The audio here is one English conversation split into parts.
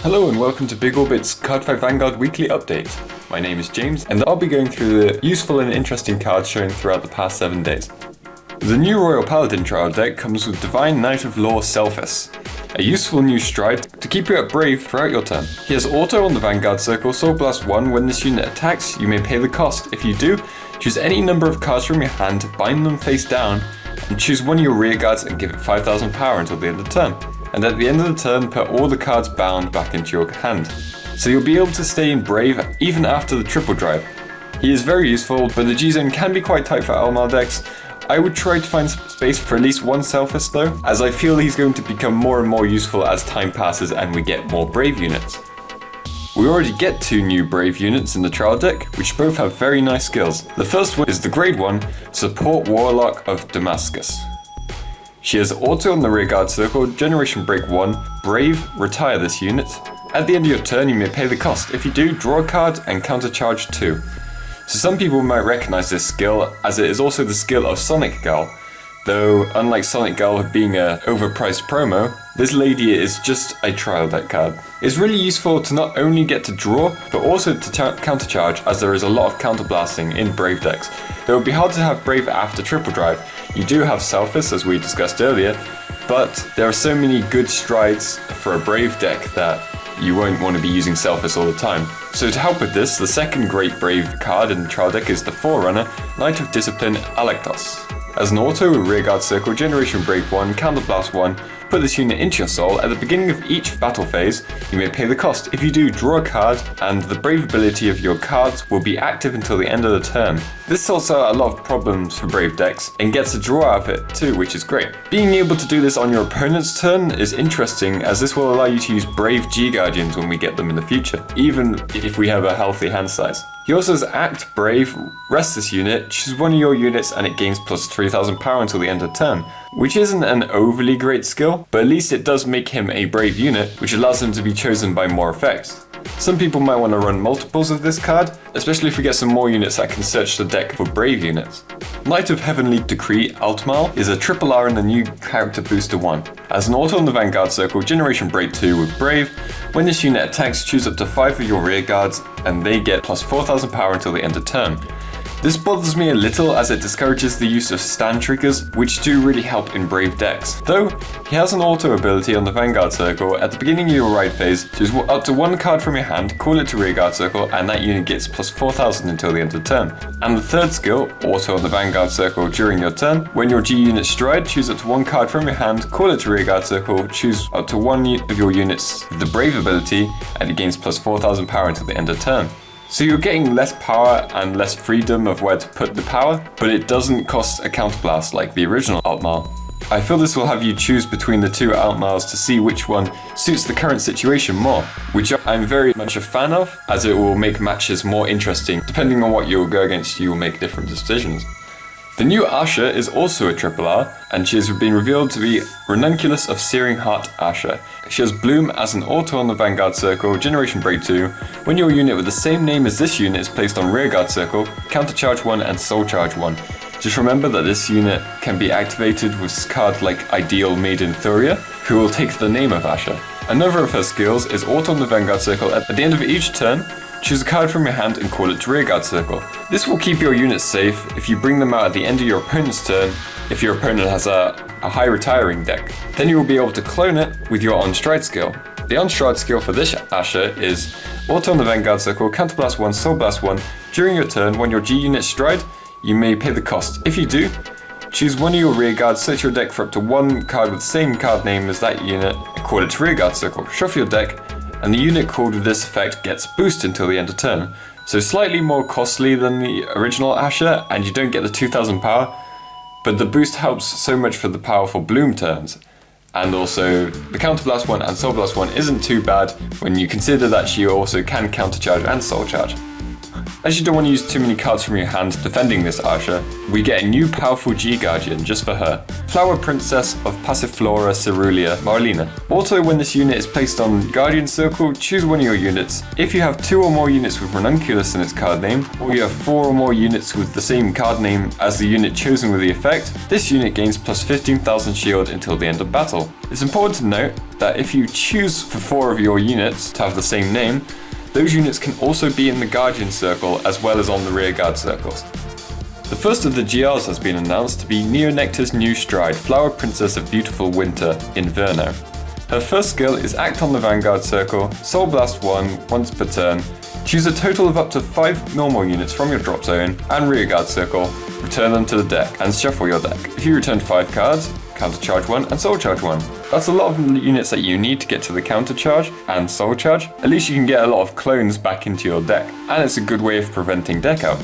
Hello and welcome to Big Orbit's Cardfight Vanguard weekly update. My name is James and I'll be going through the useful and interesting cards shown throughout the past 7 days. The new Royal Paladin trial deck comes with Divine Knight of Law Selphis, a useful new stride to keep you at brave throughout your turn. He has auto on the Vanguard circle, Soul Blast 1. When this unit attacks, you may pay the cost. If you do, choose any number of cards from your hand, bind them face down, and choose one of your rear guards and give it 5,000 power until the end of the turn. And at the end of the turn, put all the cards bound back into your hand. So you'll be able to stay in brave even after the triple drive. He is very useful, but the G-Zone can be quite tight for Almar decks. I would try to find space for at least one Selphis though, as I feel he's going to become more and more useful as time passes and we get more brave units. We already get 2 new brave units in the trial deck, which both have very nice skills. The first one is the grade 1, Support Warlock of Damascus. She has auto on the rearguard circle, generation break 1, brave, retire this unit. At the end of your turn you may pay the cost. If you do, draw a card and countercharge 2. So some people might recognize this skill as it is also the skill of Sonic Girl. Though unlike Sonic Girl being an overpriced promo, this lady is just a trial deck card. It's really useful to not only get to draw, but also to countercharge, as there is a lot of counterblasting in brave decks. It would be hard to have brave after triple drive. You do have Selphis, as we discussed earlier, but there are so many good strides for a brave deck that you won't want to be using Selphis all the time. So to help with this, the second great brave card in the trial deck is the Forerunner, Knight of Discipline Alektos. As an auto with rearguard circle, generation break 1, counterblast 1, put this unit into your soul. At the beginning of each battle phase, you may pay the cost. If you do, draw a card, and the brave ability of your cards will be active until the end of the turn. This sorts out a lot of problems for brave decks, and gets a draw out of it too, which is great. Being able to do this on your opponent's turn is interesting, as this will allow you to use brave G-Guardians when we get them in the future, even if we have a healthy hand size. He also has Act Brave, rest this unit, choose one of your units and it gains plus 3,000 power until the end of turn, which isn't an overly great skill, but at least it does make him a brave unit, which allows him to be chosen by more effects. Some people might want to run multiples of this card, especially if we get some more units that can search the deck for brave units. Knight of Heavenly Decree Altmal is a triple R in the new character booster 1. As an auto on the Vanguard circle, generation break 2 with brave. When this unit attacks, choose up to 5 of your rear guards and they get plus 4,000 power until the end of turn. This bothers me a little as it discourages the use of stand triggers, which do really help in brave decks. Though, he has an auto ability on the Vanguard circle. At the beginning of your ride phase, choose up to 1 card from your hand, call it to rearguard circle, and that unit gets plus 4,000 until the end of turn. And the third skill, auto on the Vanguard circle during your turn. When your G unit stride, choose up to 1 card from your hand, call it to rearguard circle, choose up to 1 of your units with the brave ability, and it gains plus 4,000 power until the end of turn. So you're getting less power and less freedom of where to put the power, but it doesn't cost a counterblast like the original Altmal. I feel this will have you choose between the 2 Altmals to see which one suits the current situation more, which I'm very much a fan of, as it will make matches more interesting. Depending on what you'll go against, you will make different decisions. The new Asha is also a triple R, and she has been revealed to be Ranunculus of Searing Heart Asha. She has Bloom as an auto on the Vanguard circle, generation break 2. When your unit with the same name as this unit is placed on rearguard circle, countercharge 1 and soul charge 1. Just remember that this unit can be activated with cards like Ideal Maiden Thuria, who will take the name of Asha. Another of her skills is auto on the Vanguard circle. At the end of each turn, choose a card from your hand and call it to rearguard circle. This will keep your units safe if you bring them out at the end of your opponent's turn, if your opponent has a high retiring deck. Then you will be able to clone it with your on-stride skill. The on-stride skill for this Asha is auto on the Vanguard circle, counterblast 1, soul blast 1. During your turn, when your G unit stride, you may pay the cost. If you do, choose one of your rear guards, search your deck for up to 1 card with the same card name as that unit, and call it to rearguard circle. Shuffle your deck, and the unit called with this effect gets boosted until the end of turn. So slightly more costly than the original Asha, and you don't get the 2,000 power, but the boost helps so much for the powerful Bloom turns. And also, the Counterblast 1 and Soul Blast 1 isn't too bad when you consider that she also can countercharge and soul charge. As you don't want to use too many cards from your hand defending this archer, we get a new powerful G-Guardian just for her. Flower Princess of Passiflora Cerulean Marlena. Also, when this unit is placed on Guardian Circle, choose one of your units. If you have 2 or more units with Ranunculus in its card name, or you have 4 or more units with the same card name as the unit chosen with the effect, this unit gains plus 15,000 shield until the end of battle. It's important to note that if you choose for 4 of your units to have the same name, those units can also be in the Guardian Circle as well as on the rear guard circles. The first of the GRs has been announced to be Nectar's new stride, Flower Princess of Beautiful Winter, Inverno. Her first skill is act on the Vanguard Circle, Soul Blast 1 once per turn, choose a total of up to 5 normal units from your drop zone and rear guard circle, return them to the deck, and shuffle your deck. If you return 5 cards, counter charge 1 and soul charge 1. That's a lot of units that you need to get to the counter charge and soul charge. At least you can get a lot of clones back into your deck, and it's a good way of preventing deck out.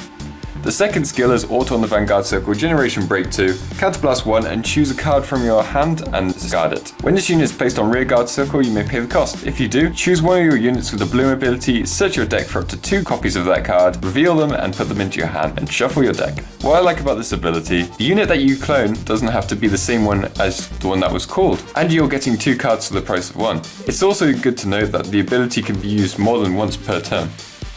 The second skill is auto on the Vanguard Circle, Generation Break 2, Counterblast 1 and choose a card from your hand and discard it. When this unit is placed on Rear Guard Circle, you may pay the cost. If you do, choose one of your units with the Bloom ability, search your deck for up to 2 copies of that card, reveal them and put them into your hand and shuffle your deck. What I like about this ability, the unit that you clone doesn't have to be the same one as the one that was called, and you're getting 2 cards for the price of 1. It's also good to note that the ability can be used more than once per turn.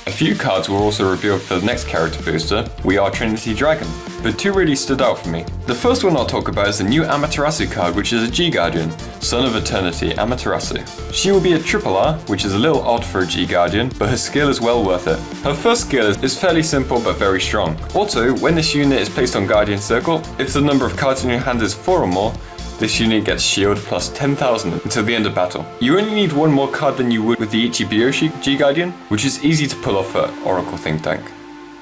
A few cards were also revealed for the next character booster, We Are Trinity Dragon, but 2 really stood out for me. The first one I'll talk about is the new Amaterasu card, which is a G-Guardian, Son of Eternity, Amaterasu. She will be a triple R, which is a little odd for a G-Guardian, but her skill is well worth it. Her first skill is fairly simple but very strong. Also, when this unit is placed on Guardian Circle, if the number of cards in your hand is 4 or more, this unit gets shield plus 10,000 until the end of battle. You only need 1 more card than you would with the Ichibiyoshi G-Guardian, which is easy to pull off for Oracle Think Tank.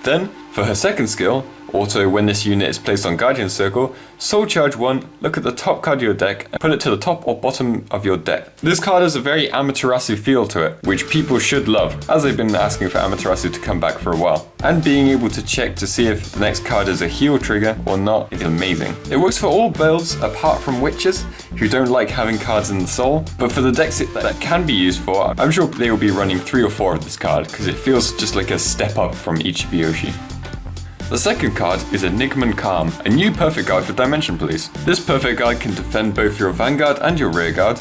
Then, for her second skill, also when this unit is placed on Guardian Circle, Soul Charge 1, look at the top card of your deck and put it to the top or bottom of your deck. This card has a very Amaterasu feel to it, which people should love, as they've been asking for Amaterasu to come back for a while. And being able to check to see if the next card is a heal trigger or not is amazing. It works for all builds apart from witches, who don't like having cards in the soul, but for the decks that can be used for, I'm sure they will be running 3 or 4 of this card, because it feels just like a step up from Ichibiyoshi. The second card is Enigman Calm, a new perfect guard for Dimension Police. This perfect guard can defend both your Vanguard and your Rear Guard.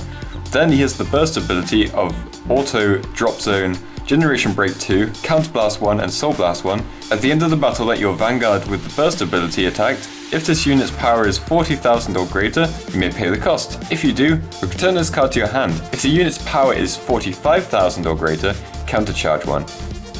Then he has the burst ability of Auto, Drop Zone, Generation Break 2, Counterblast 1 and Soul Blast 1. At the end of the battle, let your Vanguard with the burst ability attacked. If this unit's power is 40,000 or greater, you may pay the cost. If you do, return this card to your hand. If the unit's power is 45,000 or greater, countercharge 1.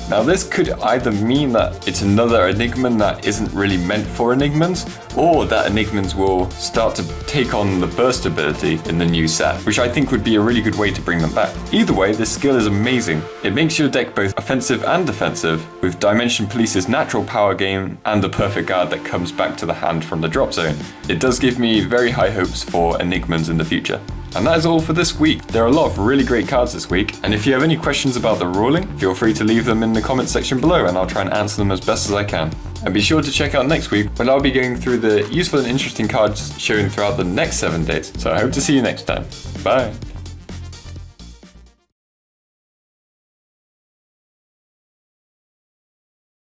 Now this could either mean that it's another Enigman that isn't really meant for Enigmans, or that Enigmans will start to take on the burst ability in the new set, which I think would be a really good way to bring them back. Either way, this skill is amazing. It makes your deck both offensive and defensive, with Dimension Police's natural power gain and the perfect guard that comes back to the hand from the drop zone. It does give me very high hopes for Enigmans in the future. And that is all for this week. There are a lot of really great cards this week, and if you have any questions about the ruling, feel free to leave them in the comment section below and I'll try and answer them as best as I can. And be sure to check out next week when I'll be going through the useful and interesting cards shown throughout the next 7 days. So I hope to see you next time. Bye!